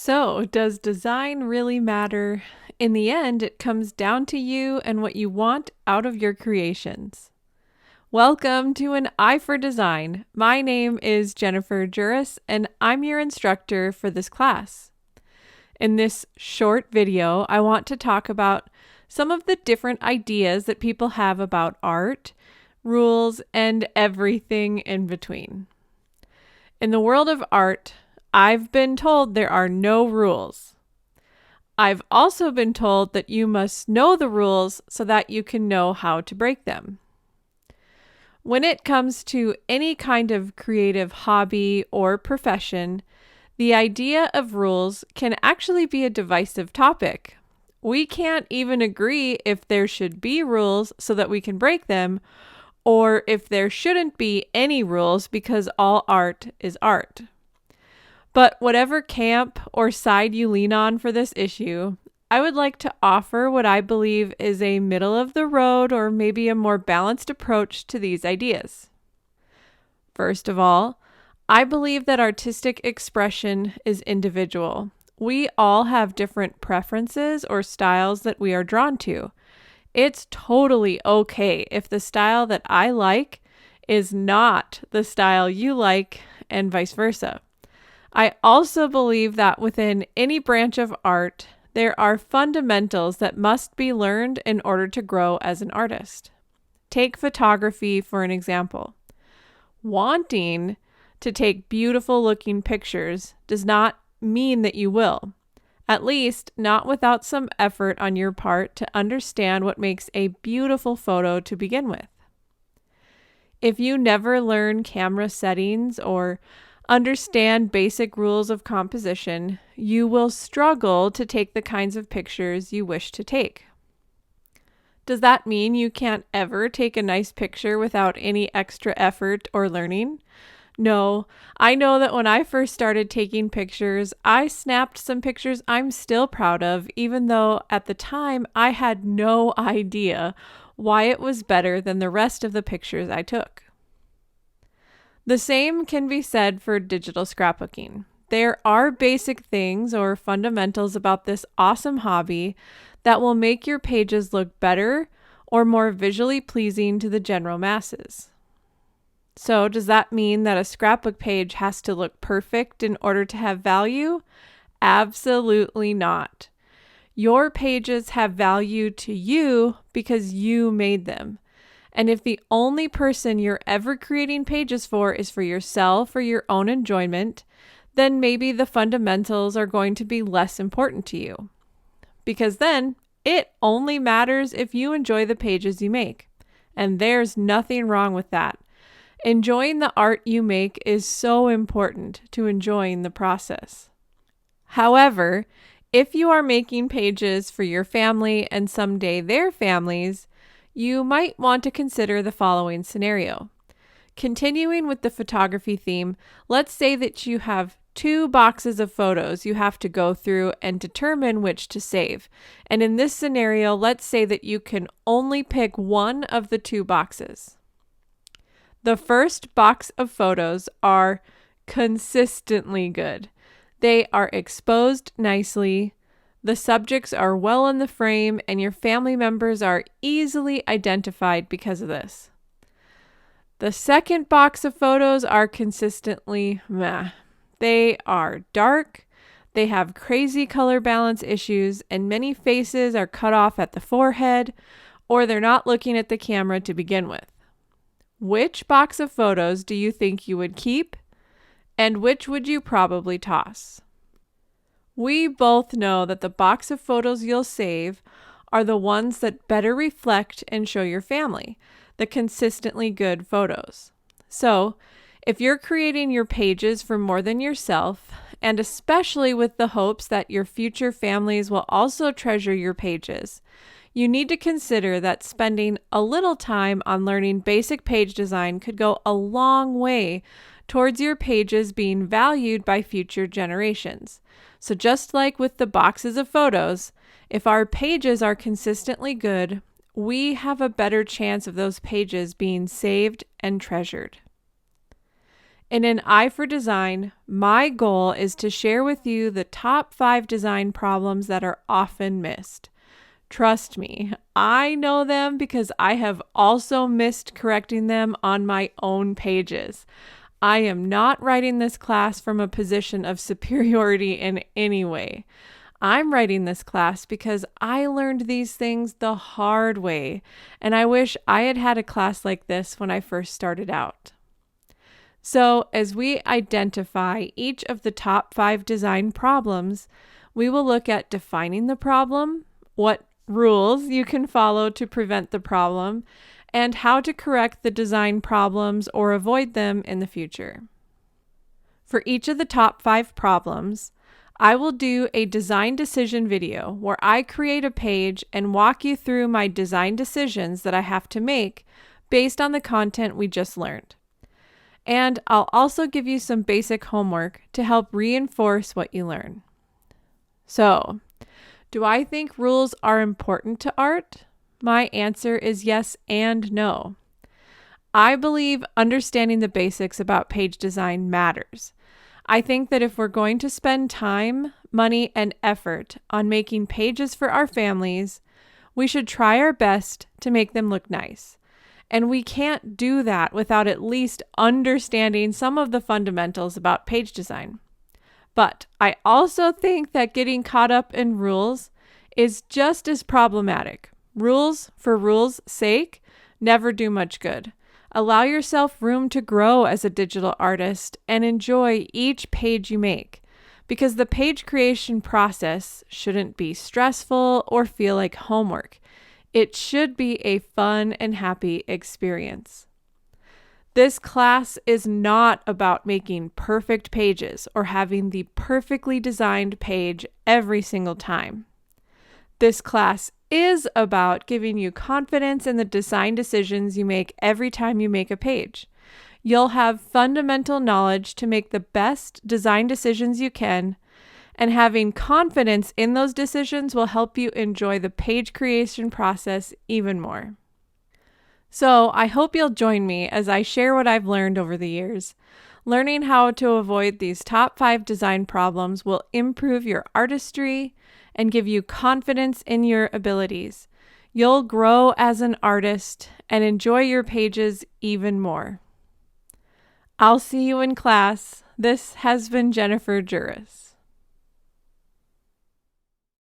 So, does design really matter? In the end, it comes down to you and what you want out of your creations. Welcome to an Eye for Design. My name is Jenifer Juris, and I'm your instructor for this class. In this short video, I want to talk about some of the different ideas that people have about art, rules, and everything in between. In the world of art, I've been told there are no rules. I've also been told that you must know the rules so that you can know how to break them. When it comes to any kind of creative hobby or profession, the idea of rules can actually be a divisive topic. We can't even agree if there should be rules so that we can break them, or if there shouldn't be any rules because all art is art. But whatever camp or side you lean on for this issue, I would like to offer what I believe is a middle of the road or maybe a more balanced approach to these ideas. First of all, I believe that artistic expression is individual. We all have different preferences or styles that we are drawn to. It's totally okay if the style that I like is not the style you like, and vice versa. I also believe that within any branch of art, there are fundamentals that must be learned in order to grow as an artist. Take photography for an example. Wanting to take beautiful looking pictures does not mean that you will, at least not without some effort on your part to understand what makes a beautiful photo to begin with. If you never learn camera settings or understand basic rules of composition, you will struggle to take the kinds of pictures you wish to take. Does that mean you can't ever take a nice picture without any extra effort or learning? No, I know that when I first started taking pictures, I snapped some pictures I'm still proud of, even though at the time I had no idea why it was better than the rest of the pictures I took. The same can be said for digital scrapbooking. There are basic things or fundamentals about this awesome hobby that will make your pages look better or more visually pleasing to the general masses. So, does that mean that a scrapbook page has to look perfect in order to have value? Absolutely not. Your pages have value to you because you made them. And if the only person you're ever creating pages for is for yourself or your own enjoyment, then maybe the fundamentals are going to be less important to you. Because then it only matters if you enjoy the pages you make. And there's nothing wrong with that. Enjoying the art you make is so important to enjoying the process. However, if you are making pages for your family and someday their families, you might want to consider the following scenario. Continuing with the photography theme, let's say that you have 2 boxes of photos you have to go through and determine which to save. And in this scenario, let's say that you can only pick one of the 2 boxes. The first box of photos are consistently good. They are exposed nicely. The subjects are well in the frame, and your family members are easily identified because of this. The second box of photos are consistently meh. They are dark, they have crazy color balance issues, and many faces are cut off at the forehead, or they're not looking at the camera to begin with. Which box of photos do you think you would keep, and which would you probably toss? We both know that the box of photos you'll save are the ones that better reflect and show your family, the consistently good photos. So, if you're creating your pages for more than yourself, and especially with the hopes that your future families will also treasure your pages, you need to consider that spending a little time on learning basic page design could go a long way towards your pages being valued by future generations. So just like with the boxes of photos, if our pages are consistently good, we have a better chance of those pages being saved and treasured. In an Eye for Design, my goal is to share with you the top 5 design problems that are often missed. Trust me, I know them because I have also missed correcting them on my own pages. I am not writing this class from a position of superiority in any way. I'm writing this class because I learned these things the hard way, and I wish I had had a class like this when I first started out. So, as we identify each of the top 5 design problems, we will look at defining the problem, what rules you can follow to prevent the problem, and how to correct the design problems or avoid them in the future. For each of the top 5 problems, I will do a design decision video where I create a page and walk you through my design decisions that I have to make based on the content we just learned. And I'll also give you some basic homework to help reinforce what you learn. So, do I think rules are important to art? My answer is yes and no. I believe understanding the basics about page design matters. I think that if we're going to spend time, money, and effort on making pages for our families, we should try our best to make them look nice. And we can't do that without at least understanding some of the fundamentals about page design. But I also think that getting caught up in rules is just as problematic. Rules for rules' sake never do much good. Allow yourself room to grow as a digital artist and enjoy each page you make, because the page creation process shouldn't be stressful or feel like homework. It should be a fun and happy experience. This class is not about making perfect pages or having the perfectly designed page every single time. This class is about giving you confidence in the design decisions you make every time you make a page. You'll have fundamental knowledge to make the best design decisions you can, and having confidence in those decisions will help you enjoy the page creation process even more. So I hope you'll join me as I share what I've learned over the years. Learning how to avoid these top 5 design problems will improve your artistry and give you confidence in your abilities. You'll grow as an artist and enjoy your pages even more. I'll see you in class. This has been Jenifer Juris.